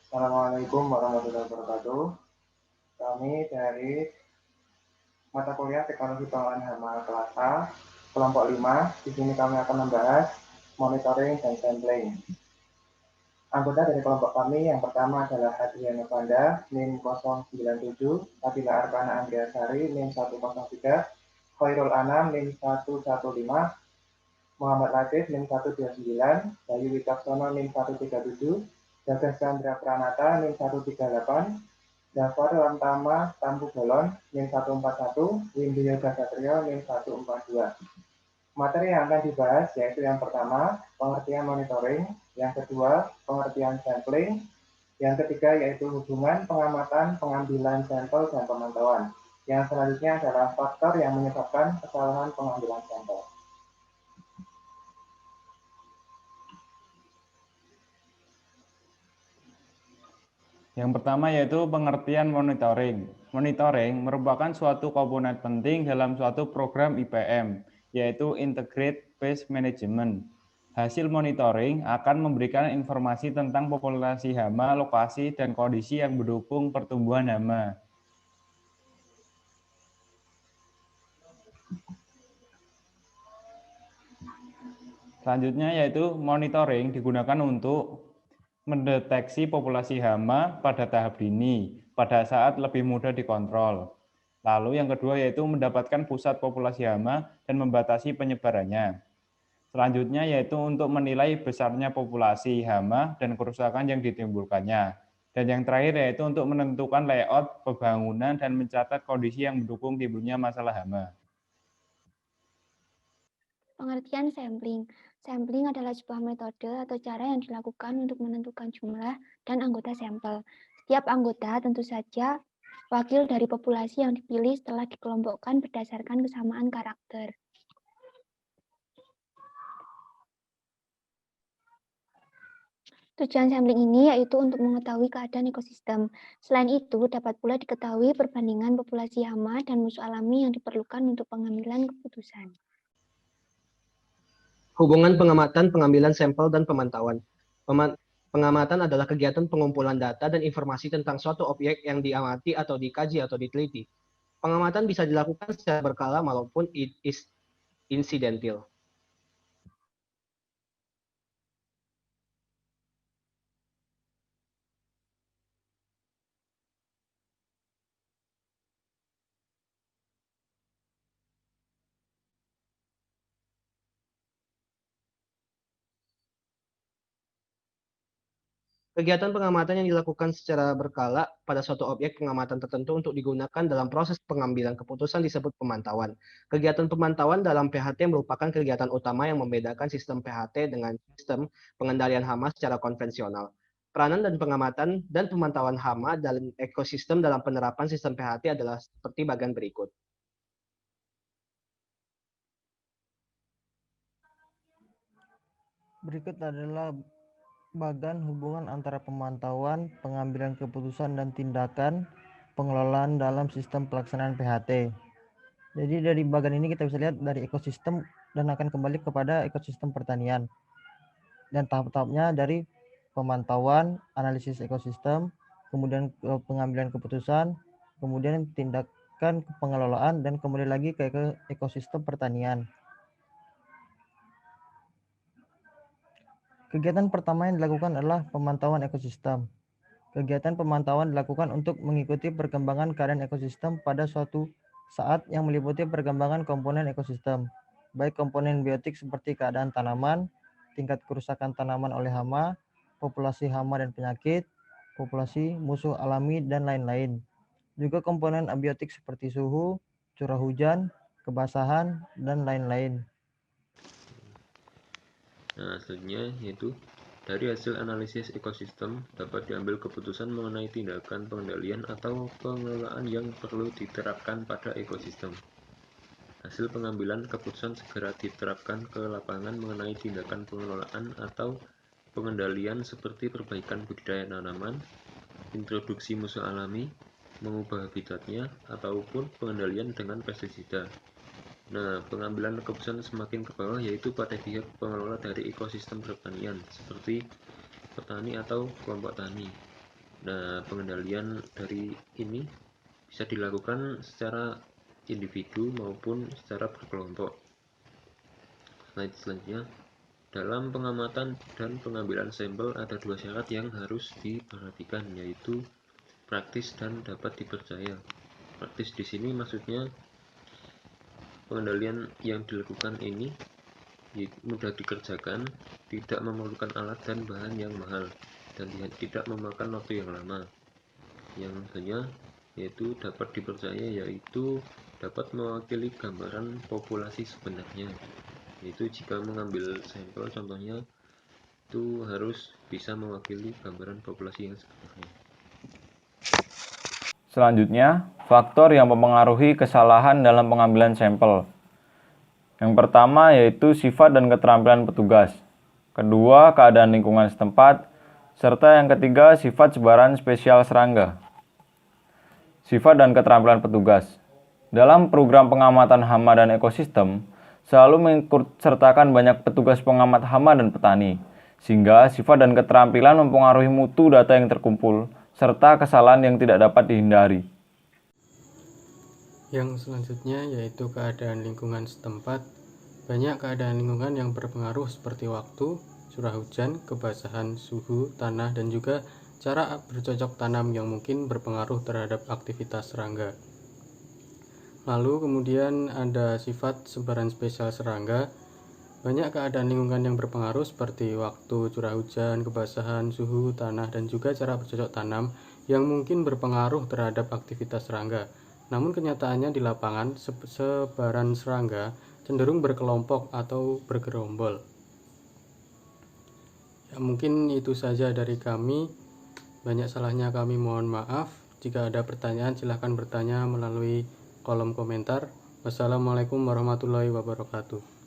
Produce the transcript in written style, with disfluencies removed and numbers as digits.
Assalamualaikum warahmatullahi wabarakatuh. Kami dari mata kuliah Teknologi Pengelolaan Hama kelas A, kelompok 5. Di sini kami akan membahas monitoring dan sampling. Anggota dari kelompok kami yang pertama adalah Adriana Vanda, NIM 097, Fadila Arkana Andreasari, NIM 103, Khairul Anam, NIM 115, Muhammad Latif, NIM 129, Bayu Wicaksono, NIM 137, Gagas Chandra Pranata, NIM 138, Jafar Lamtama Tampu Bolon, NIM 141, Windy Yoga Satrio, NIM 142. Materi yang akan dibahas yaitu yang pertama, pengertian monitoring, yang kedua, pengertian sampling, yang ketiga yaitu hubungan pengamatan, pengambilan sampel, dan pemantauan. Yang selanjutnya adalah faktor yang menyebabkan kesalahan pengambilan sampel. Yang pertama yaitu pengertian monitoring. Monitoring merupakan suatu komponen penting dalam suatu program IPM, yaitu Integrated Pest Management. Hasil monitoring akan memberikan informasi tentang populasi hama, lokasi, dan kondisi yang mendukung pertumbuhan hama. Selanjutnya yaitu monitoring digunakan untuk mendeteksi populasi hama pada tahap dini, pada saat lebih mudah dikontrol. Lalu yang kedua yaitu mendapatkan pusat populasi hama dan membatasi penyebarannya. Selanjutnya yaitu untuk menilai besarnya populasi hama dan kerusakan yang ditimbulkannya. Dan yang terakhir yaitu untuk menentukan layout pembangunan dan mencatat kondisi yang mendukung timbulnya masalah hama. Pengertian sampling. Sampling adalah sebuah metode atau cara yang dilakukan untuk menentukan jumlah dan anggota sampel. Setiap anggota tentu saja wakil dari populasi yang dipilih setelah dikelompokkan berdasarkan kesamaan karakter. Tujuan sampling ini yaitu untuk mengetahui keadaan ekosistem. Selain itu, dapat pula diketahui perbandingan populasi hama dan musuh alami yang diperlukan untuk pengambilan keputusan. Hubungan pengamatan, pengambilan sampel, dan pemantauan. Pengamatan adalah kegiatan pengumpulan data dan informasi tentang suatu objek yang diamati atau dikaji atau diteliti. Pengamatan bisa dilakukan secara berkala maupun insidental. Kegiatan pengamatan yang dilakukan secara berkala pada suatu objek pengamatan tertentu untuk digunakan dalam proses pengambilan keputusan disebut pemantauan. Kegiatan pemantauan dalam PHT merupakan kegiatan utama yang membedakan sistem PHT dengan sistem pengendalian hama secara konvensional. Peranan dan pengamatan dan pemantauan hama dalam ekosistem dalam penerapan sistem PHT adalah seperti bagian berikut. Berikut adalah bagan hubungan antara pemantauan, pengambilan keputusan, dan tindakan pengelolaan dalam sistem pelaksanaan PHT. Jadi dari bagan ini kita bisa lihat dari ekosistem dan akan kembali kepada ekosistem pertanian. Dan tahap-tahapnya dari pemantauan, analisis ekosistem, kemudian pengambilan keputusan, kemudian tindakan pengelolaan, dan kembali lagi ke ekosistem pertanian. Kegiatan pertama yang dilakukan adalah pemantauan ekosistem. Kegiatan pemantauan dilakukan untuk mengikuti perkembangan keadaan ekosistem pada suatu saat yang meliputi perkembangan komponen ekosistem, baik komponen biotik seperti keadaan tanaman, tingkat kerusakan tanaman oleh hama, populasi hama dan penyakit, populasi musuh alami, dan lain-lain. Juga komponen abiotik seperti suhu, curah hujan, kebasahan, dan lain-lain. Nah, selanjutnya yaitu dari hasil analisis ekosistem dapat diambil keputusan mengenai tindakan pengendalian atau pengelolaan yang perlu diterapkan pada ekosistem. Hasil pengambilan keputusan segera diterapkan ke lapangan mengenai tindakan pengelolaan atau pengendalian seperti perbaikan budidaya tanaman, introduksi musuh alami, mengubah habitatnya, ataupun pengendalian dengan pestisida. Nah, pengambilan keputusan semakin ke bawah yaitu pada pihak pengelola dari ekosistem pertanian, seperti petani atau kelompok tani. Nah, pengendalian dari ini bisa dilakukan secara individu maupun secara berkelompok. Selanjutnya, dalam pengamatan dan pengambilan sampel ada dua syarat yang harus diperhatikan, yaitu praktis dan dapat dipercaya. Praktis di sini maksudnya pengendalian yang dilakukan ini mudah dikerjakan, tidak memerlukan alat dan bahan yang mahal, dan tidak memakan waktu yang lama. Yang selanjutnya yaitu dapat dipercaya, yaitu dapat mewakili gambaran populasi sebenarnya, yaitu jika mengambil sampel contohnya itu harus bisa mewakili gambaran populasi yang sebenarnya. Selanjutnya, faktor yang mempengaruhi kesalahan dalam pengambilan sampel. Yang pertama yaitu sifat dan keterampilan petugas. Kedua, keadaan lingkungan setempat. Serta yang ketiga, sifat sebaran spesial serangga. Sifat dan keterampilan petugas. Dalam program pengamatan hama dan ekosistem, selalu mengikutsertakan banyak petugas pengamat hama dan petani, sehingga sifat dan keterampilan mempengaruhi mutu data yang terkumpul, serta kesalahan yang tidak dapat dihindari. Yang selanjutnya yaitu keadaan lingkungan setempat. Banyak keadaan lingkungan yang berpengaruh seperti waktu, curah hujan, kebasahan, suhu, tanah, dan juga cara bercocok tanam yang mungkin berpengaruh terhadap aktivitas serangga. Lalu kemudian ada sifat sebaran spesial serangga. Banyak keadaan lingkungan yang berpengaruh seperti waktu, curah hujan, kebasahan, suhu, tanah, dan juga cara bercocok tanam yang mungkin berpengaruh terhadap aktivitas serangga. Namun kenyataannya di lapangan, sebaran serangga cenderung berkelompok atau bergerombol. Ya, mungkin itu saja dari kami. Banyak salahnya kami mohon maaf. Jika ada pertanyaan silahkan bertanya melalui kolom komentar. Wassalamualaikum warahmatullahi wabarakatuh.